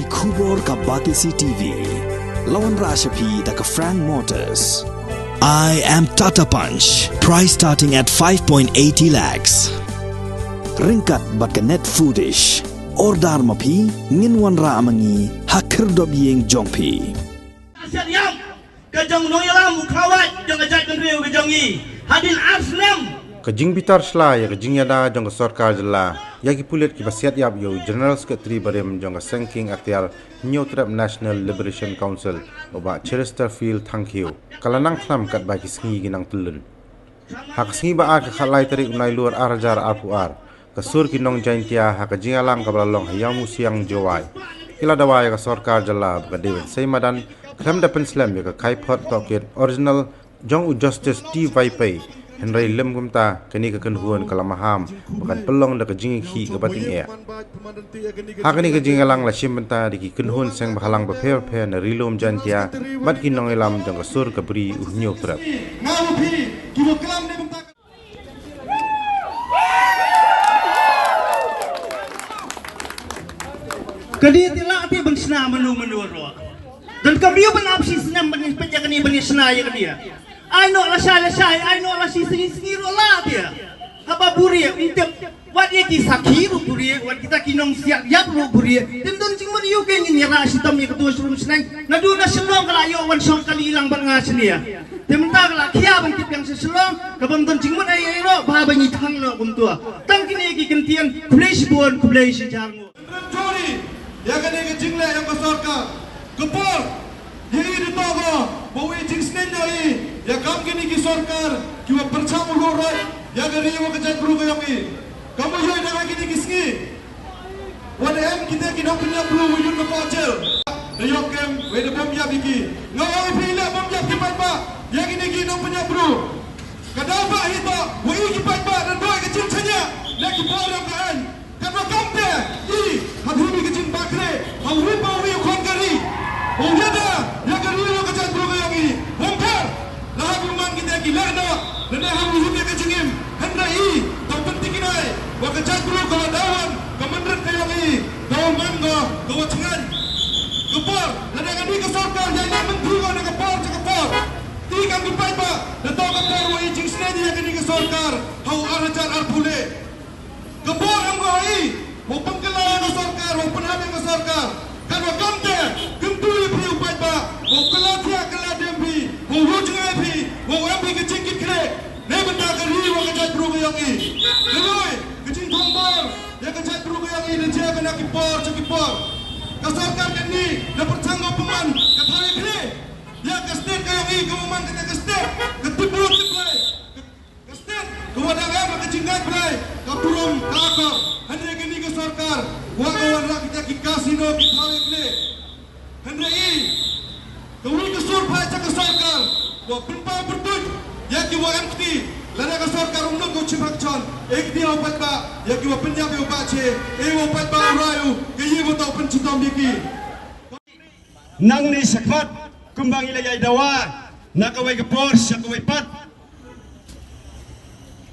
Kubor ka Batisi TV. Lawan Rashapi da ka Frank Motors. I am Tata Punch. Price starting at 5.80 lakhs. Ringkat bat ka Net Foodish. Ordar mapi nginwan ra amangi hakir dobyeng jongpi. Asyad yang kejong noyalam ukawat jong ajak kendriu kejongi. Hadin Arsenal. Kejing bitar sela ya kejing yada jong sarkar jela ya ki pulit ki basiat yap yo General Secretary barem jong Sanking Akhtiar New Trap National Liberation Council oba Chesterfield thank you kalanang tham kat ba ki sngi ginang tulun hak sngi ba ak khalai tarik unai luar arajar apuar kasur ki nong jaintia hak kejing alam kabalalong hayamu siang jowai kila dawai ka sarkar jela ba David Seimadan kram da penslam ya ka kai phot toket original jong justice T Vaipai Henry lem gumta kini ke kenhuan kalamaham bukan pelong da kejing khi ke bating e hakani kejing alang la simbenta di kenhuan seng bahalang bapher phe na rilom jantia bat ki nong elam jong sur ke bri uhnyo trap Kadi tilak ti bengsna menu ro dan kabiu benapsi senam penjaga ni bengsna ya dia I know la shay I know la singi rola dia haba buri intep wat ye ki sakiru buri wat kita kinong siap yap ro buri tim don cing meriu ke ni ra sitam ye ketua surum senang nadu na selong kala yo wan song kali ilang barnga senia tim ta kala kia bang tip yang seselong kabam don cing mun ai ro ba banyi thang no kum tua tang kini ki kentian kublai bon kublai si jarmo Jori ya kene ke jingle yang besarka kepor Hei di togo, bawa jing senen dari, ya kam kini ki sarkar, kiwa percaya ulorai, ya gari wa kejat buru kayangi, kamu yoi dah kini kisni, wada em kita kini punya buru wujud kepacel, dayok kem, wada bom ya biki, ngawai pilih bom ya kipat ba, ya kini punya buru, kadapa hita, wai kipat ba dan boy kecil saja, lagi boleh kan, kadwa kampe, hadumi kecil bakre, haurupa wai kongkari. Oh yada, ya gariyo kacat bro kayangi, bongkar, lahap rumah kita gila ada, dan lahap rumah kita cengim, hendai, tau penting kinai, wa kacat bro kawan dawan, kementerian kayangi, dawan mangga, kawan cengan, kepor, dan yang ini kesarkar, yang ini menteri kawan kepor, tiga kipai ba, dan tau kepor wa ijing senedi yang ini kesarkar, hau arajar arpule, kepor anggo hai, mau pengkelan kesarkar, mau penhabing kesarkar, kan wa kamte, kentui pri upai ba, mau kelatia keladembi, mau hujung epi, mau ambi kecing kikre, ne benda keri wa kejat bro kayangi, leloi, kecing tombor, ya kejat bro kayangi, dan dia kena kipor, kasarkan kini, dan pertanggung peman, katawi kre, ya kestet kayangi, kemuman kata kestet, ketibur teplay, kestet, kewadang apa kecing gaplay, kapurum, kakor, hanya kini kasarkar, wa kawan rak kita kikasino, kitawi kre, hendai kawin kesur baca kesarkar wa penpa bertut ya ki wa empty lana kesarkar unang ko chimakchan ek dia opat ba ya ki wa penjabi opache opat ba rayu ke ye mo tau pencintam biki nang ni sakmat kumbang ilagay dawa nakaway kapor sa kaway pat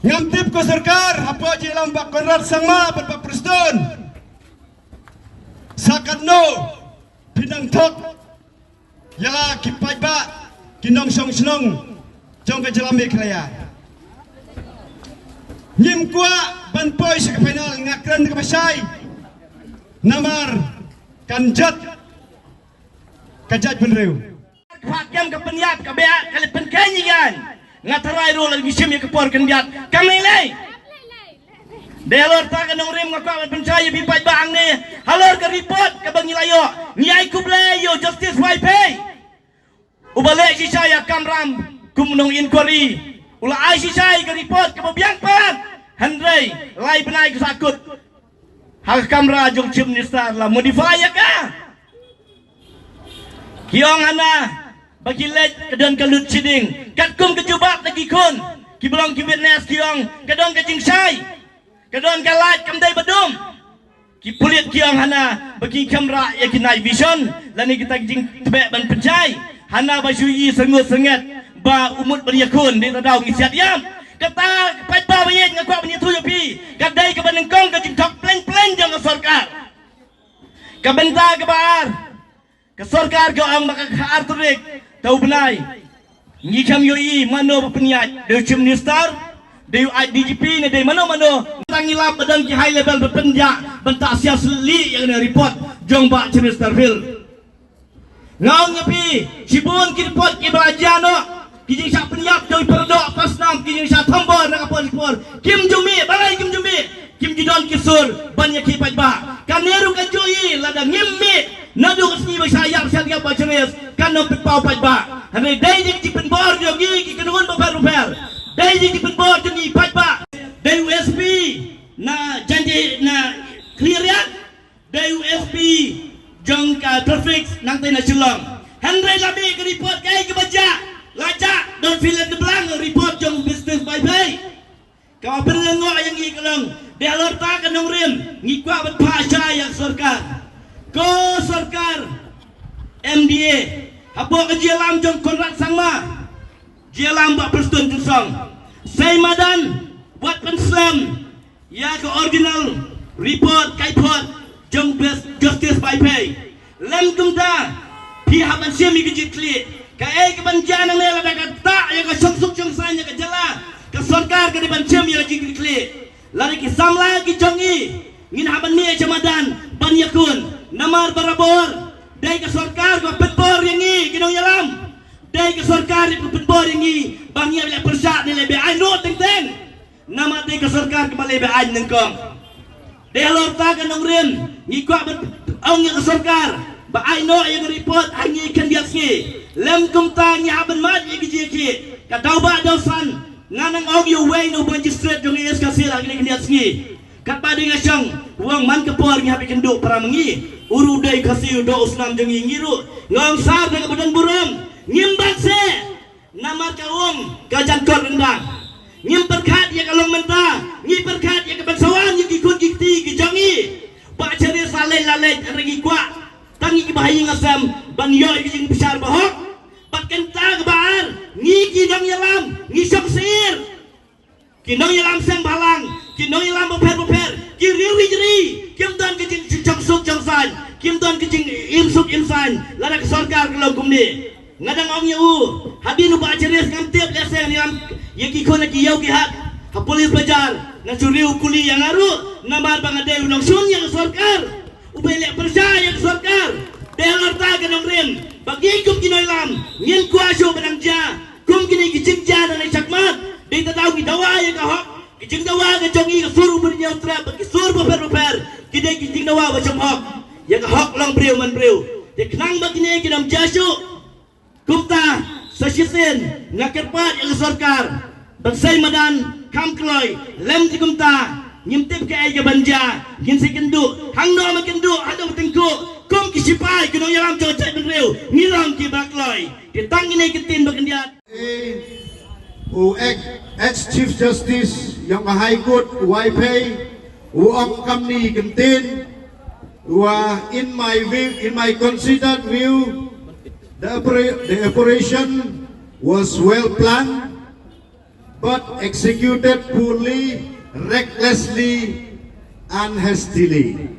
ngamtip ko sarkar hapo jilang bakkonrat sangma pat preston sakadno pinang tok yala kipai ba kinong song senong jong ke jelame klaya nyim kwa ban poi sa final ngakran ke pasai namar kanjat kajat benreu hakim ke penyat ke bea kali penkanyian ngatarai ro lagi sim ke por kendiat kami lay Delor tak kenong rim ngakak pencaya pipai bang ni halor ke report ke bangilayo niai kublayo justice wipe ubalik si saya kamram kumnong inquiry ula ai si saya ke report ke biang pan Henry lai benai ke sakut hak kamera jong chief minister la modify ya ka kiong ana bagi let kedon kelut siding katkum kejubak lagi kun kiblong kibitnes kiong kedon kejing sai kedon kalat kamdai bedum ki pulit kiang hana bagi kamera ya kinai vision lani kita jing tebek ban percai hana basui sengut-sengat ba umut beryakun di tadau ngisiat yam kata pai ba bayet ngakwa banyi tu yopi kadai ke banengkong ke jing tok plan jang sarkar kabenta kabar ke sarkar ke ang makakaarturik tau benai ngikam yoi mano berpeniat dari Chief Minister dari IDGP ni dari mano-mano tangilap badan ki high level berpenjak bentak siap seli yang ada report jong Pak Chief Minister Phil ngau nyepi cibun ki report ki belajar no kijing sak peniap doi perdok pas nam kijing sak tombor nak apa Kim Jumi balai Kim Jumi Kim Jidon Kisur banyak ki pajba kaneru kajoi lada ngimmi nadu kesini bersayap siap baca res kan nampak pau pajba hari dai di penbor jogi ki kedun baper dai di penbor jogi pajba dai USP na janji na clear ya dai USP jong ka traffic nang tena Shillong Henry labi ke report kai ke baca lacak don't fill in the blank report jong business by pay kau berlengok yang ngi kelong dia lorta kanong rim ngikwa ban pasha yang sarkar ko sarkar MDA hapo ke jelam jong kontrak sangma jelam buat perstun tusong say madan buat pensem ya ke original report kaipot jong best justice by pay lem kumda pihak manusia mi kejit klik kai ke banjana ne la daga tak yang ke sungsuk sanya ke jala ke sarkar ke depan cem yang kejit klik lari ki samla ki jongi ngin haban mi jamadan ban yakun namar barabor dai ke sarkar ko petpor yangi kinong yalam dai ke sarkar ko petpor yangi bang ya le persat ni lebe ai no teng teng nama dai ke sarkar ke lebe ai nengkong dai lorta ke nong rim ngikwa ong ya ke sarkar ba ai no yang report angi kan dia ski lem kumta nya haban mat ye ki ka dau ba dau san nganang og you way no magistrate jong es ka sila ni kan dia ski kat badi ngasang uang man kepor nya habi kenduk para mengi uru dai kasih do usnam jong ngiru ngong sar dengan badan burung ngimbat se namar kaum kajan kor rendang ngim perkat ya kalong menta ngi perkat ya ke bansawan ya kikun kikti kijangi ba cari salai lalai regi kwa tangi ki bahayi ngasam ban yo kijing besar bahok bat kenta kebar ngi kinong yalam ngi sok sir kinong yalam sang balang kinong yalam beper ki riwi jeri kim don kijing cong suk cong san kim don kijing imsuk imsan lada ke sarkar ke logum ni ngadang ong yu habinu ba ceres ngam tiap leseng yang ki kona ki yau ki hat ha polis bajar na curiu kuli yang aru namar bangade unong sun yang sarkar ubele percaya ke sarkar delar ta ke nong rim bagi kum kinoy lam ngin kuaso benang ja kum kini kijing ja na chakmat di tadau ki dawa ya ka hok kijing dawa ke jongi ke suru bernyau trap ki sur beper kidai kijing dawa ba chom hok ya ka hok long breu man breu de knang bagine ki nam jasu kumta sasisen ngakerpat yang sarkar bansai madan kam kloy lem di kumta nyimtip ke aja banja ngin sekendu hangno makendu ado tengku kum kisipai kunong yalam cocet benreu ngilang ki bakloy ditang ini ketin bagendiat ex-Chief Justice yang High Court Waipei uang kami kentin in my considered view the operation was well planned but executed poorly, recklessly and hastily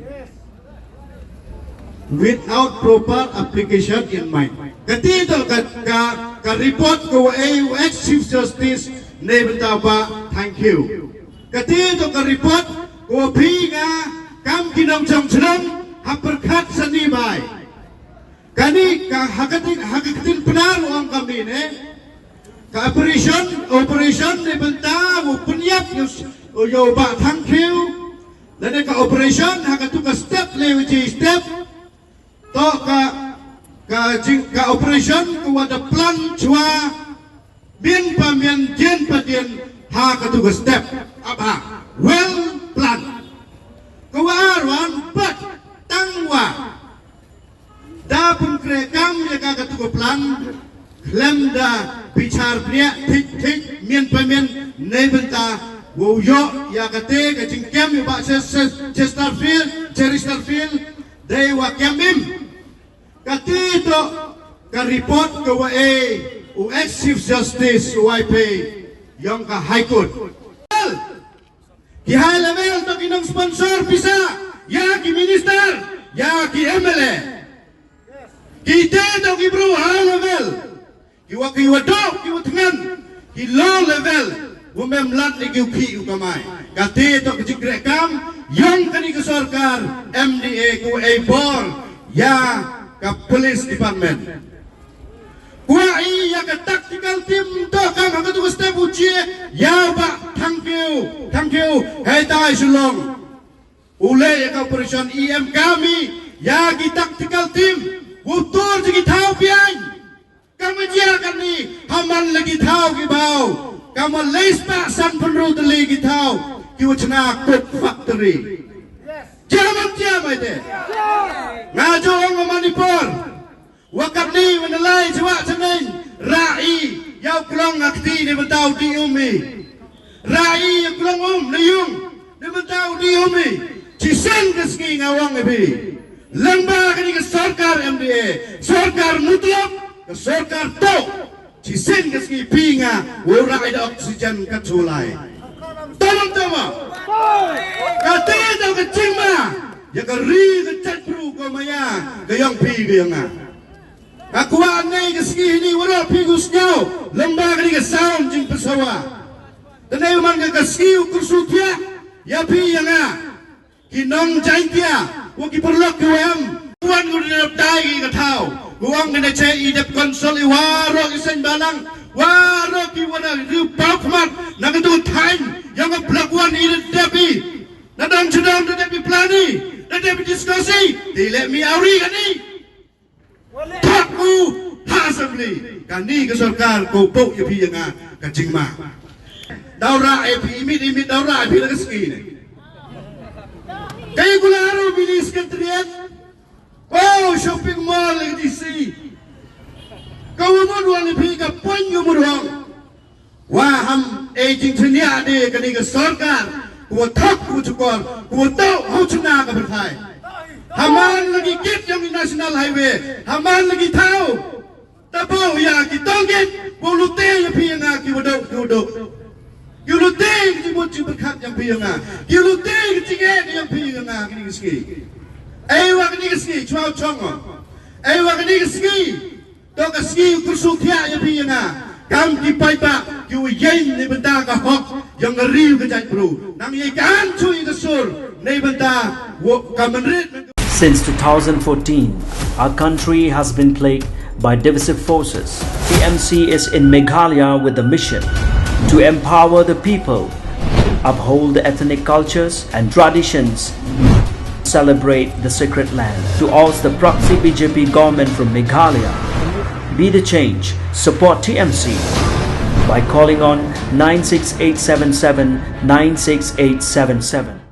without proper application in mind. Ketito ka report ko ex-Chief Justice Nebentaba, thank you. Ketito ka report ko pinga kam kinong chong haperkat sa nibay. Kani ka hagatin penar uang kami ne ka operation Nebenta mo punyap yo ba thank you. Dan ka operation hagatu ka step lewi step to ka operation ko ada plan chua bin pamian jen padien ha ka tu step apa well plan kawarwan but tangwa da pun krekam ya ka tu plan lemda bicar pria tik mien pamian nebenta wo yo ya ka te ka jingkem ba Chesterfield they wa kemim katito ka report ko ex-Chief Justice Waipei yang ka High Court ki high level to kinong sponsor bisa ya ki minister ya ki MLA kita tau ki bro high level ki wadok ki watngan ki low level wumem lat lagi ki ukamai kate to ki rekam yang kani ke sarkar MDA ku A4 ya ka police department kuai ya ka tactical team to ka ka tu step uji ya ba thank you hai tai sulong ule ya ka operation EM kami ya ki tactical team utur ji thau pian kami jia kan ni haman lagi thau ki bau kami leis pa san penru teli ki thau ki wachna cook factory jaman tia mai de ngajo ong Manipur wakap ni menelai jawab seneng rai yau kelong akti ni mentau di umi rai yang kelong nayung ni mentau di umi cisen keski ngawang ebi lembah kini ke sarkar MDA sarkar mutlak ke sarkar to cisen keski pinga urai da oksigen katulai tolong kata tau kecing ma ya ke ri ke cat pru ko maya ke yang pi ke yang aku anai ke segi ni wala pigus nyau lembah kini ke saum jing pesawa tenai man ke segi kursu tia ya pi yang kinong jain tia wa ki perlok ke wam kuan ku de dai ke thau kuang ke che I de konsol I waro ke sen balang waro ki wala ri pakmat na ke tu thain yang ke blakuan I de depi nadang sedang de depi plani de depi diskusi they let me auri kan ni Takku assembly kani ke sarkar ko pok ya pi yang ka jingma daura EP imit daura pi la keski ni kay gularo bilis kantriat oh shopping mall di si kau mo duan pi ka pon yu mo duan wa ham aging tnia de kani ke sarkar ko thak ku chukor ko tau ho chuna ka berthai haman lagi git yang national highway haman lagi tahu tapo ya ki tongit bolute ya pianga ki wodok ki lute ki mochi berkat yang pianga ki lute ki tige yang pianga ki ski ai wa ki ski chwa chongo ai wa ki ski to ka ski kursu thia ya pianga kam ki pai ba ki yen ni benda ka hok yang riu ke jai bro nang ye kan chui ke sur nei benda wo ka menrit. Since 2014, our country has been plagued by divisive forces. TMC is in Meghalaya with the mission to empower the people, uphold the ethnic cultures and traditions, celebrate the sacred land. To oust the proxy BJP government from Meghalaya, be the change, support TMC by calling on 96877 96877.